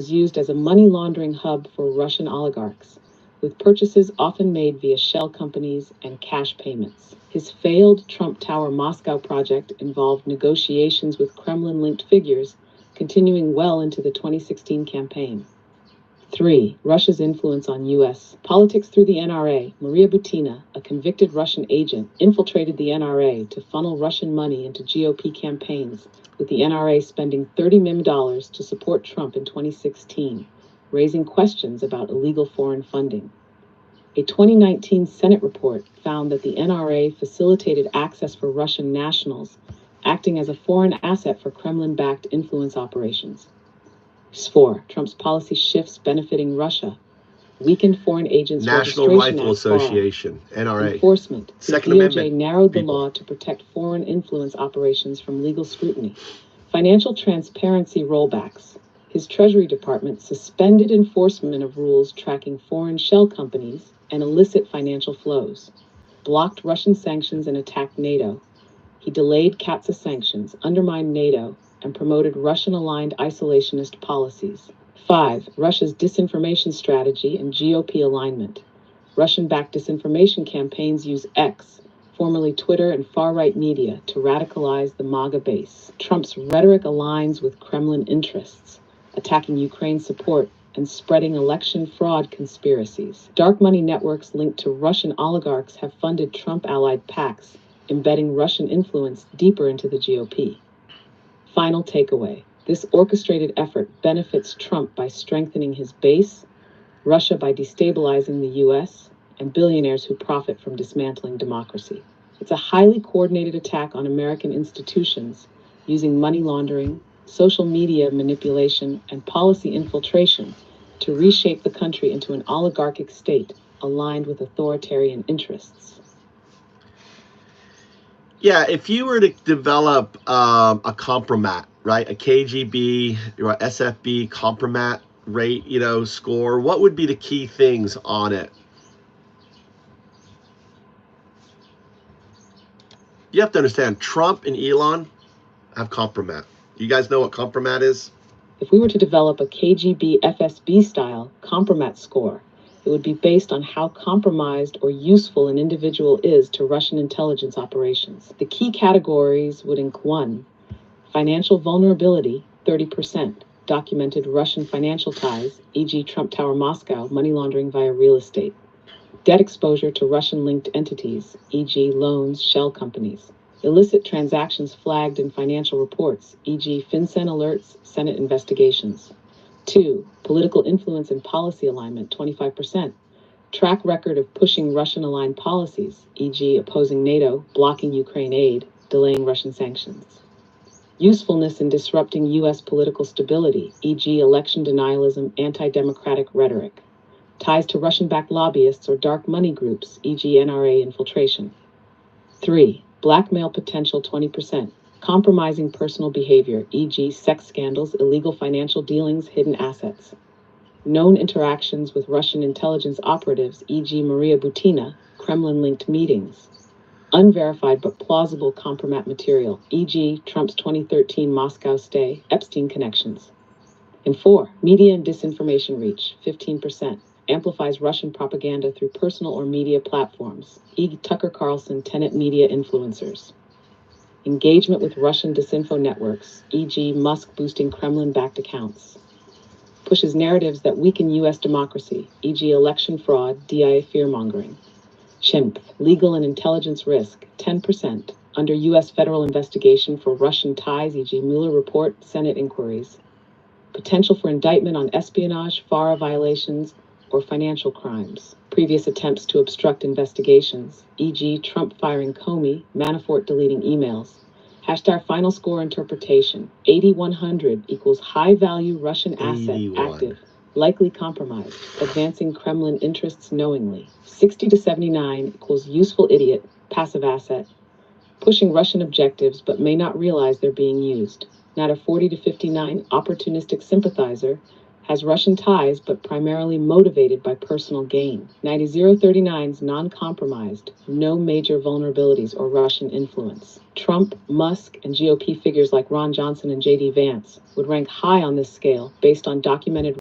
was used as a money laundering hub for Russian oligarchs, with purchases often made via shell companies and cash payments. His failed Trump Tower Moscow project involved negotiations with Kremlin-linked figures, continuing well into the 2016 campaign. 3. Russia's influence on U.S. politics through the NRA. Maria Butina, a convicted Russian agent, infiltrated the NRA to funnel Russian money into GOP campaigns, with the NRA spending $30 million to support Trump in 2016, raising questions about illegal foreign funding. A 2019 Senate report found that the NRA facilitated access for Russian nationals, acting as a foreign asset for Kremlin-backed influence operations. 4. Trump's policy shifts benefiting Russia. Weakened Foreign Agents National Registration Rifle Act, Association, NRA. Enforcement. The Second DOJ Amendment, narrowed the people. law to protect foreign influence operations from legal scrutiny. Financial transparency rollbacks. His Treasury Department suspended enforcement of rules tracking foreign shell companies and illicit financial flows, blocked Russian sanctions and attacked NATO. He delayed CAATSA sanctions, undermined NATO, and promoted Russian-aligned isolationist policies. 5. Russia's disinformation strategy and GOP alignment. Russian-backed disinformation campaigns use X, formerly Twitter, and far-right media to radicalize the MAGA base. Trump's rhetoric aligns with Kremlin interests, attacking Ukraine support and spreading election fraud conspiracies. Dark money networks linked to Russian oligarchs have funded Trump-allied PACs, embedding Russian influence deeper into the GOP. Final takeaway. This orchestrated effort benefits Trump by strengthening his base, Russia by destabilizing the U.S., and billionaires who profit from dismantling democracy. It's a highly coordinated attack on American institutions, using money laundering, social media manipulation, and policy infiltration to reshape the country into an oligarchic state aligned with authoritarian interests. Yeah, if you were to develop a compromat, right, a KGB or SFB compromat rate, score, what would be the key things on it? You have to understand, Trump and Elon have compromat. You guys know what compromat is? If we were to develop a KGB FSB style compromat score, it would be based on how compromised or useful an individual is to Russian intelligence operations. The key categories would include 1. Financial vulnerability, 30%. Documented Russian financial ties, e.g. Trump Tower Moscow, money laundering via real estate. Debt exposure to Russian-linked entities, e.g. loans, shell companies. Illicit transactions flagged in financial reports, e.g. FinCEN alerts, Senate investigations. 2. Political influence and policy alignment, 25%. Track record of pushing Russian-aligned policies, e.g. opposing NATO, blocking Ukraine aid, delaying Russian sanctions. Usefulness in disrupting U.S. political stability, e.g. election denialism, anti-democratic rhetoric. Ties to Russian-backed lobbyists or dark money groups, e.g. NRA infiltration. 3. Blackmail potential, 20%. Compromising personal behavior, e.g. sex scandals, illegal financial dealings, hidden assets. Known interactions with Russian intelligence operatives, e.g. Maria Butina, Kremlin-linked meetings. Unverified but plausible compromat material, e.g. Trump's 2013 Moscow stay, Epstein connections. And 4. Media and disinformation reach, 15%. Amplifies Russian propaganda through personal or media platforms, e.g. Tucker Carlson, Tenet media influencers. Engagement with Russian disinfo networks, e.g. Musk boosting Kremlin-backed accounts. Pushes narratives that weaken U.S. democracy, e.g. election fraud, DIA fear-mongering. Chimp, legal and intelligence risk, 10%. Under U.S. federal investigation for Russian ties, e.g. Mueller report, Senate inquiries. Potential for indictment on espionage, FARA violations, or financial crimes. Previous attempts to obstruct investigations, e.g. Trump firing Comey, Manafort deleting emails. Hashtag final score interpretation, 8100 equals high-value Russian asset 81. active, likely compromised, advancing Kremlin interests knowingly. 60 to 79 equals useful idiot, passive asset, pushing Russian objectives but may not realize they're being used. Not a 40 to 59 opportunistic sympathizer, has Russian ties but primarily motivated by personal gain. 9039's non-compromised, no major vulnerabilities or Russian influence. Trump, Musk, and GOP figures like Ron Johnson and J.D. Vance would rank high on this scale based on documented